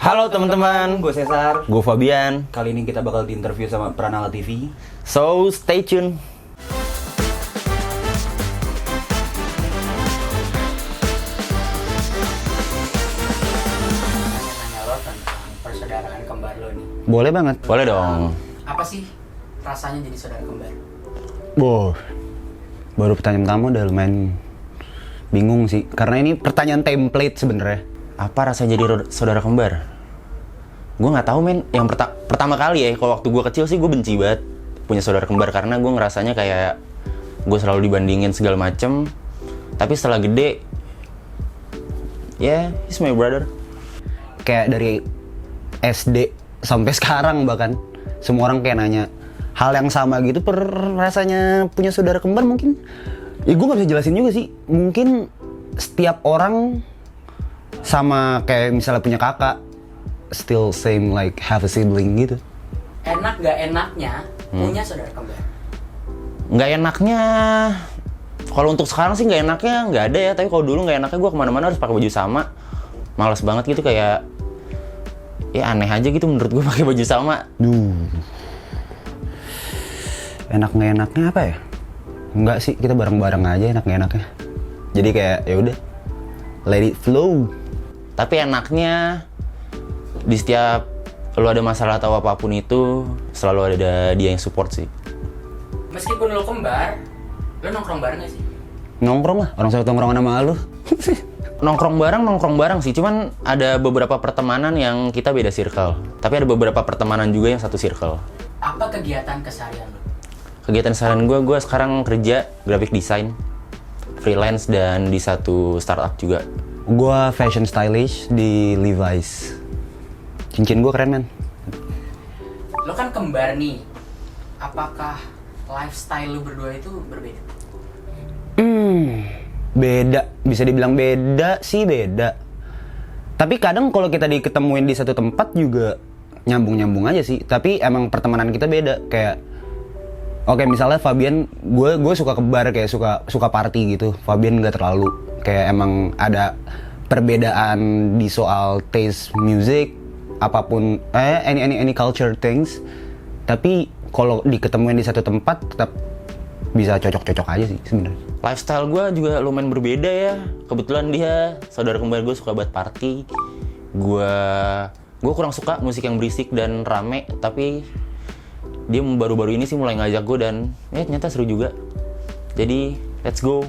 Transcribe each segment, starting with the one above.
Halo teman-teman, gue Cesar. Gue Fabian. Kali ini kita bakal diinterview sama Pranala TV. So, stay tune. Nanya lo tentang persaudaraan kembar lo nih. Boleh banget. Boleh dong. Apa sih rasanya jadi saudara kembar? Wow. Baru pertanyaan kamu udah lumayan bingung sih. Karena ini pertanyaan template sebenarnya. Apa rasanya jadi saudara kembar? Gue nggak tahu men. Yang pertama kali ya, kalau waktu gue kecil sih gue benci banget punya saudara kembar karena gue ngerasanya kayak gue selalu dibandingin segala macem. Tapi setelah gede, yeah, he's my brother. Kayak dari SD sampai sekarang bahkan semua orang kayak nanya hal yang sama gitu. Rasanya punya saudara kembar mungkin. Ya gue nggak bisa jelasin juga sih. Mungkin setiap orang sama kayak misalnya punya kakak, still same like have a sibling gitu. Enak gak enaknya punya saudara kembar? Nggak enaknya, kalau untuk sekarang sih nggak enaknya nggak ada ya. Tapi kalau dulu nggak enaknya gue kemana-mana harus pakai baju sama. Males banget gitu, kayak ya aneh aja gitu menurut gue pakai baju sama. Enak nggak enaknya apa ya? Enggak sih, kita bareng-bareng aja enak nggak enaknya. Jadi kayak ya udah, let it flow. Tapi enaknya di setiap lo ada masalah atau apapun itu selalu ada dia yang support sih. Meskipun lo kembar, lo nongkrong bareng gak sih? Nongkrong lah, orang satu nongkrong sama lo. nongkrong bareng sih, cuman ada beberapa pertemanan yang kita beda circle. Tapi ada beberapa pertemanan juga yang satu circle. Apa kegiatan keseharian lo? Kegiatan seharian gue sekarang kerja graphic design, freelance, dan di satu startup juga. Gue fashion stylist di Levi's. Cincin gue keren man. Lo kan kembar nih, apakah lifestyle lo berdua itu berbeda? Beda, bisa dibilang beda sih beda. Tapi kadang kalau kita diketemuin di satu tempat juga nyambung-nyambung aja sih. Tapi emang pertemanan kita beda. Kayak oke, misalnya Fabian, gue suka ke bar, kayak suka party gitu. Fabian nggak terlalu. Kayak emang ada perbedaan di soal taste music, apapun, any culture things. Tapi kalau diketemuin di satu tempat tetap bisa cocok-cocok aja sih sebenarnya. Lifestyle gue juga lumayan berbeda ya. Kebetulan dia saudara kembar gue suka buat party. Gue kurang suka musik yang berisik dan rame. Tapi dia baru-baru ini sih mulai ngajak gue dan ternyata seru juga. Jadi let's go.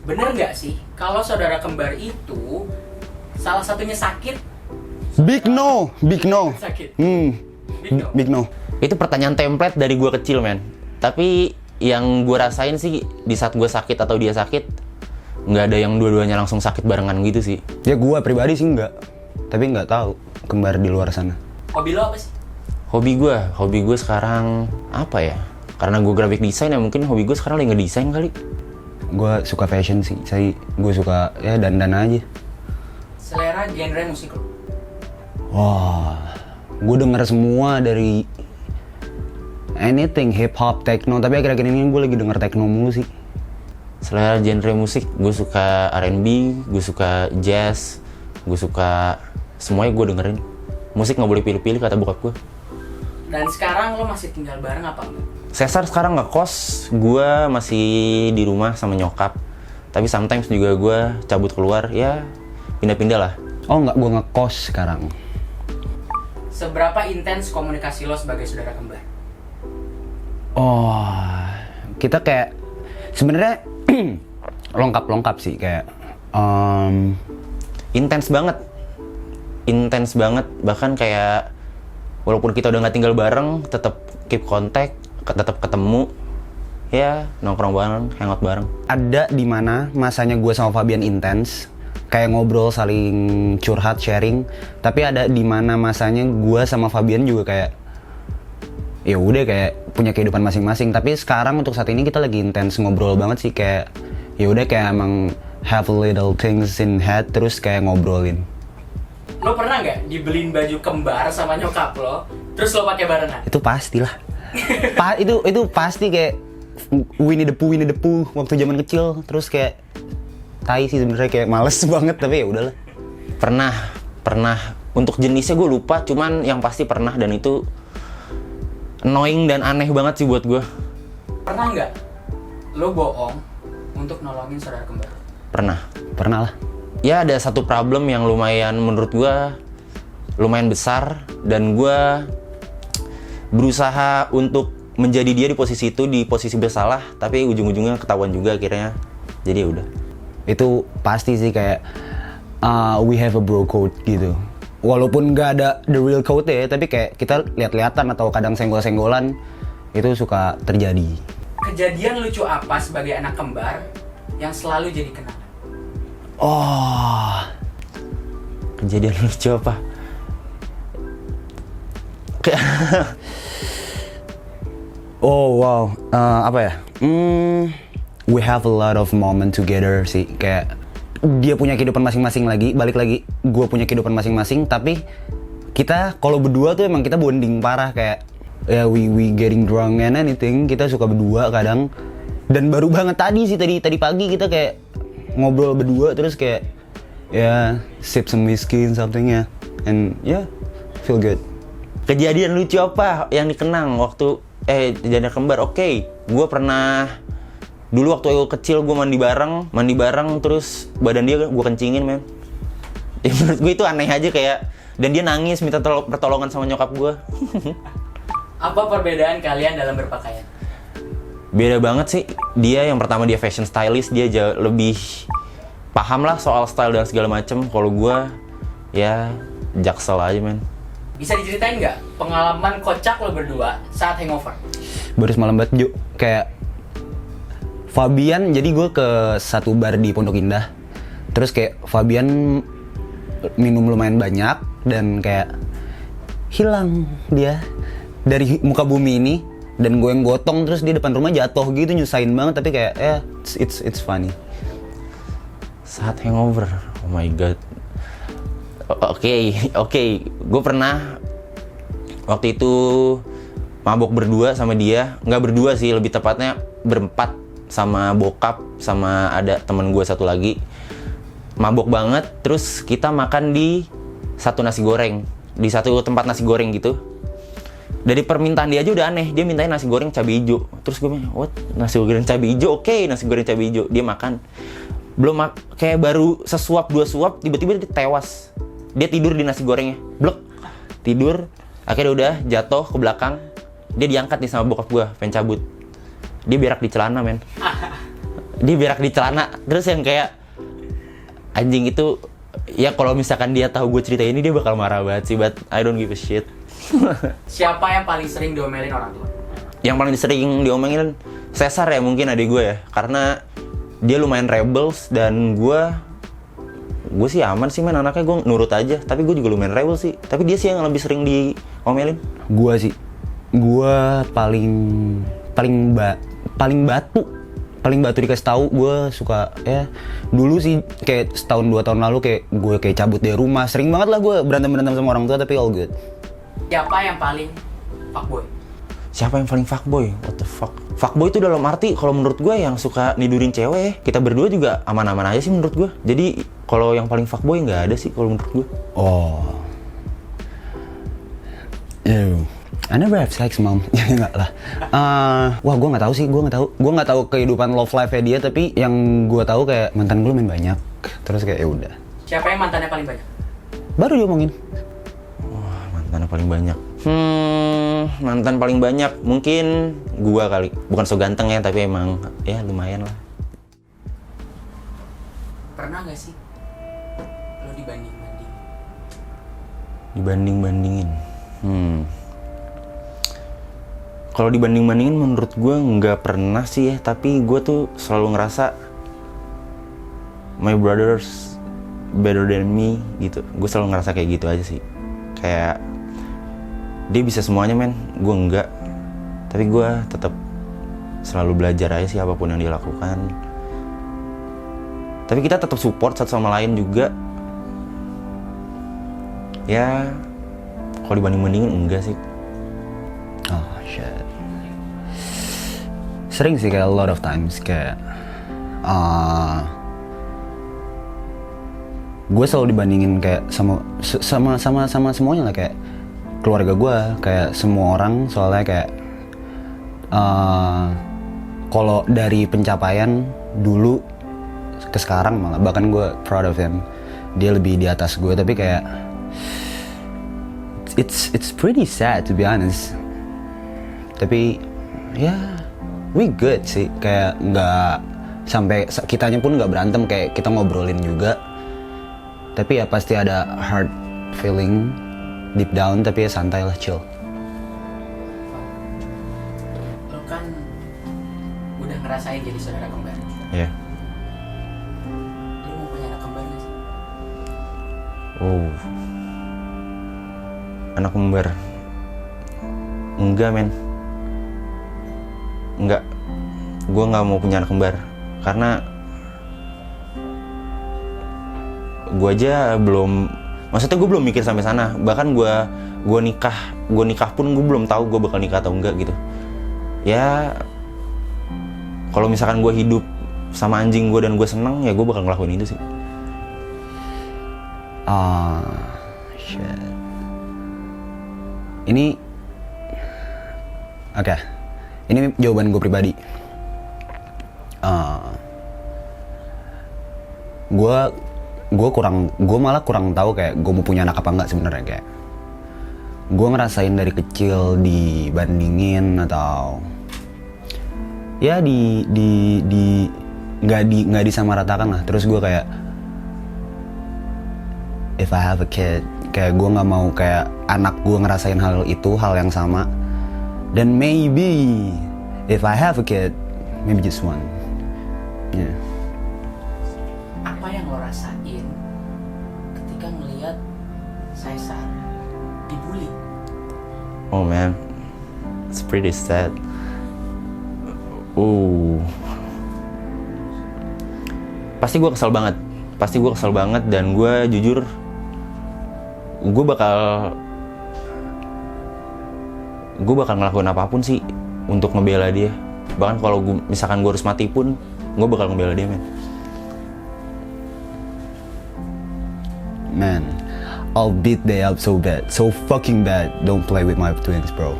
Bener gak sih kalau saudara kembar itu salah satunya sakit? Big no. Sakit. Big no. Itu pertanyaan template dari gue kecil men. Tapi yang gue rasain sih di saat gue sakit atau dia sakit, nggak ada yang dua-duanya langsung sakit barengan gitu sih. Ya gue pribadi sih nggak. Tapi nggak tahu kembar di luar sana. Hobi lo apa sih? Hobi gue sekarang apa ya? Karena gue graphic design ya, mungkin hobi gue sekarang lagi ngedesain kali. Gue suka fashion sih. Gue suka ya dandan aja. Selera genre musik lo? Wah, gue denger semua dari anything, hip hop, techno. Tapi akhir-akhir ini gue lagi denger techno mulu sih. Selera genre musik, gue suka R&B, gue suka jazz, gue suka semuanya gue dengerin. Musik nggak boleh pilih-pilih kata bokap gue. Dan sekarang lo masih tinggal bareng apa enggak? Cesar sekarang ngekos, gue masih di rumah sama nyokap. Tapi sometimes juga gue cabut keluar, ya pindah-pindah lah. Oh enggak, gue ngekos sekarang. Seberapa intens komunikasi lo sebagai saudara kembar? Oh, kita kayak sebenarnya lengkap sih, kayak intens banget, bahkan kayak walaupun kita udah nggak tinggal bareng, tetap keep contact, tetap ketemu, ya nongkrong bareng, hangout bareng. Ada di mana masanya gue sama Fabian intens, kayak ngobrol, saling curhat, sharing. Tapi ada di mana masanya gue sama Fabian juga kayak ya udah kayak punya kehidupan masing-masing. Tapi sekarang untuk saat ini kita lagi intens ngobrol banget sih, kayak ya udah kayak emang have little things in head, terus kayak ngobrolin. Lo pernah nggak dibeliin baju kembar sama nyokap lo, terus lo pakai barengan? Itu pastilah. itu pasti kayak Winnie the Pooh waktu zaman kecil. Terus kayak tai sih sebenarnya, kayak males banget, tapi ya udahlah. Pernah Untuk jenisnya gue lupa, cuman yang pasti pernah, dan itu annoying dan aneh banget sih buat gue. Pernah nggak lo bohong untuk nolongin saudara kembar? Pernah lah. Ya ada satu problem yang lumayan menurut gue lumayan besar, dan gue berusaha untuk menjadi dia di posisi itu, di posisi bersalah, tapi ujung-ujungnya ketahuan juga akhirnya. Jadi ya udah. Itu pasti sih kayak we have a bro code gitu. Walaupun nggak ada the real code ya, tapi kayak kita lihat-lihatan atau kadang senggol-senggolan itu suka terjadi. Kejadian lucu apa sebagai anak kembar yang selalu jadi kenangan? Oh, Kejadian lucu apa? oh wow, apa ya? We have a lot of moment together sih. Kayak dia punya kehidupan masing-masing lagi, balik lagi, gue punya kehidupan masing-masing. Tapi kita kalau berdua tuh emang kita bonding parah, kayak ya we getting drunk and anything. Kita suka berdua kadang. Dan baru banget tadi sih, tadi pagi kita kayak ngobrol berdua terus kayak ya sip some whiskey and something ya, and yeah, feel good. Kejadian lucu apa yang dikenang waktu jadi kembar? Oke, gue pernah dulu waktu gue kecil gue mandi bareng terus badan dia gue kencingin, men. Ya, menurut gue itu aneh aja kayak, dan dia nangis minta pertolongan sama nyokap gue. Apa perbedaan kalian dalam berpakaian? Beda banget sih. Dia yang pertama dia fashion stylist, dia jauh lebih paham lah soal style dan segala macem. Kalau gue ya jaksel aja, men. Bisa diceritain nggak pengalaman kocak lo berdua saat hangover? Baru semalam banget Jo, kayak Fabian, jadi gue ke satu bar di Pondok Indah. Terus kayak Fabian minum lumayan banyak dan kayak hilang dia dari muka bumi ini, dan gue yang gotong, terus dia depan rumah jatuh gitu, nyusahin banget, tapi kayak it's funny. Saat hangover, oh my god. Oke, gue pernah waktu itu mabok berdua sama dia. Nggak berdua sih, lebih tepatnya berempat, sama bokap, sama ada temen gue satu lagi. Mabok banget, terus kita makan di satu nasi goreng, di satu tempat nasi goreng gitu. Dari permintaan dia aja udah aneh, dia mintain nasi goreng cabai hijau. Terus gue bilang, what? Nasi goreng cabai hijau? Oke, nasi goreng cabai hijau. Dia makan, kayak baru sesuap dua suap, tiba-tiba dia tewas. Dia tidur di nasi gorengnya, blek, tidur. Akhirnya udah jatuh ke belakang. Dia diangkat nih sama bokap gue, pengen cabut. Dia berak di celana, men. Dia berak di celana. Terus yang kayak anjing itu, ya kalau misalkan dia tahu gue cerita ini dia bakal marah banget sih, but I don't give a shit. Siapa yang paling sering diomelin orang tua? Yang paling sering diomelin Cesar ya, mungkin adik gue ya, karena dia lumayan rebels, dan gue sih aman sih, men, anaknya gue nurut aja. Tapi gue juga lumayan rebel sih, tapi dia sih yang lebih sering diomelin. Gue sih, gue paling batu dikasih tahu. Gue suka ya dulu sih kayak setahun 2 tahun lalu kayak gue kayak cabut dari rumah, sering banget lah gue berantem sama orang tua, tapi all good. Siapa yang paling fuckboy? Siapa yang paling fuckboy? What the fuck? Fuckboy itu dalam arti kalau menurut gue yang suka nidurin cewek. Kita berdua juga aman-aman aja sih menurut gue. Jadi kalau yang paling fuckboy nggak ada sih kalau menurut gue. Oh, I never have sex, mom. Ya enggak lah. Wah, gue nggak tahu sih. Gue nggak tahu kehidupan love life-nya dia. Tapi yang gue tahu kayak mantan gue main banyak. Terus kayak ya udah. Siapa yang mantannya paling banyak? Baru diomongin. Wah, mantan paling banyak. Mantan paling banyak mungkin gua kali. Bukan so ganteng ya, tapi emang ya lumayan lah. Pernah nggak sih lo Dibanding-bandingin? Kalau dibanding-bandingin menurut gua nggak pernah sih ya, tapi gua tuh selalu ngerasa my brothers better than me gitu. Gue selalu ngerasa kayak gitu aja sih. Kayak dia bisa semuanya, men, gue enggak. Tapi gue tetap selalu belajar aja sih apapun yang dia lakukan. Tapi kita tetap support satu sama lain juga. Ya, kalau dibanding-bandingin enggak sih. Oh shit. Sering sih kayak a lot of times kayak gue selalu dibandingin kayak sama semuanya lah, kayak keluarga gue, kayak semua orang, soalnya kayak kalau dari pencapaian dulu ke sekarang malah bahkan gue proud of him, dia lebih di atas gue, tapi kayak it's pretty sad to be honest. Tapi ya we good sih, kayak nggak sampai kitanya pun nggak berantem, kayak kita ngobrolin juga, tapi ya pasti ada hard feeling deep down, tapi ya santai lah, chill. Lo kan udah ngerasain jadi saudara kembar. Iya. Lo mau punya anak kembar gak sih? Oh. Anak kembar. Enggak, men. Enggak. Gue nggak mau punya anak kembar karena gue aja belum, maksudnya gue belum mikir sampai sana. Bahkan gue nikah pun gue belum tahu gue bakal nikah atau enggak gitu. Ya kalau misalkan gue hidup sama anjing gue dan gue seneng, ya gue bakal ngelakuin itu sih. Shit. Ini oke. Ini jawaban gue pribadi. Gue malah kurang tahu kayak gue mau punya anak apa enggak sebenarnya. Kayak gue ngerasain dari kecil dibandingin atau ya nggak disamaratakan lah. Terus gue kayak if I have a kid, kayak gue nggak mau kayak anak gue ngerasain hal yang sama. Dan maybe if I have a kid, maybe just one. Yeah. Apa yang lo rasain ketika ngelihat Caesar dibully? Oh man, it's pretty sad. Pasti gue kesel banget dan gue jujur gue bakal ngelakuin apapun sih untuk ngebela dia. Bahkan kalau misalkan gue harus mati pun gue bakal ngebela dia, Man, I'll beat they up so bad, so fucking bad. Don't play with my twins, bro.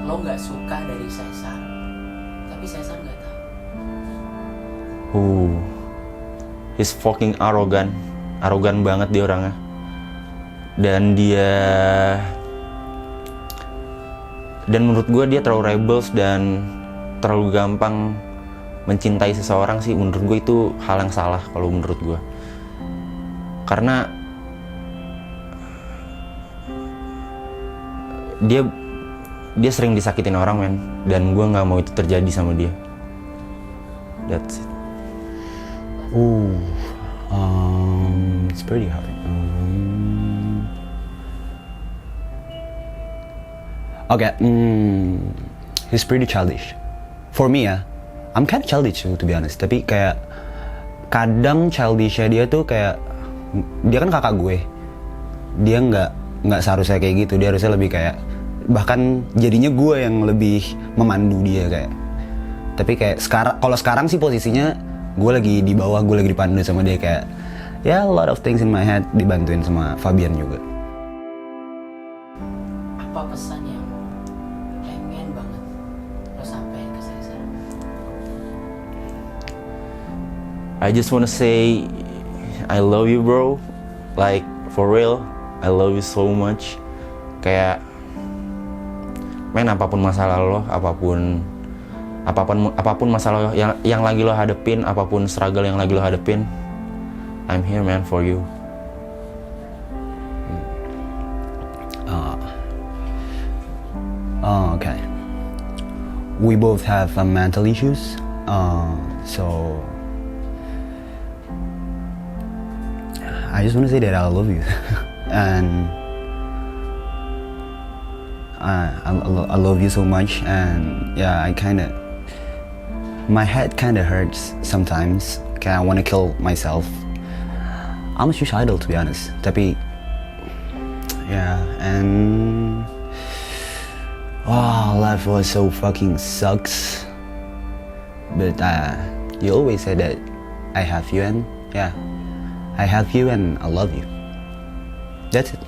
Lo nggak suka dari Caesar, tapi Caesar nggak tahu. He's fucking arrogant banget dia orangnya. Dan menurut gue dia terlalu rebels dan terlalu gampang mencintai seseorang sih. Menurut gue itu hal yang salah kalau menurut gue. Karena dia sering disakitin orang, men, dan gue nggak mau itu terjadi sama dia. That's it. It's pretty hard. Okay, he's pretty childish. For me ya, I'm kind of childish too, to be honest. Tapi kayak kadang childishnya dia tuh kayak, dia kan kakak gue. Dia nggak seharusnya kayak gitu. Dia harusnya lebih kayak, bahkan jadinya gue yang lebih memandu dia kayak. Tapi kayak kalau sekarang sih posisinya gue lagi di bawah, gue lagi dipandu sama dia kayak, ya a lot of things in my head dibantuin sama Fabian juga. Apa pesan yang pengen banget lo sampein ke Caesar? I just wanna say I love you, bro. Like for real, I love you so much. Kayak, men, apapun masalah lo, apapun masalah yang lagi lo hadepin, apapun struggle yang lagi lo hadepin, I'm here, man, for you. Okay. We both have mental issues, so I just want to say that I love you, and I love you so much, and yeah, my head kinda hurts sometimes. I want to kill myself. I'm suicidal, to be honest. Tapi, yeah, and life was so fucking sucks. But you always said that I have you, and yeah, I have you and I love you. That's it.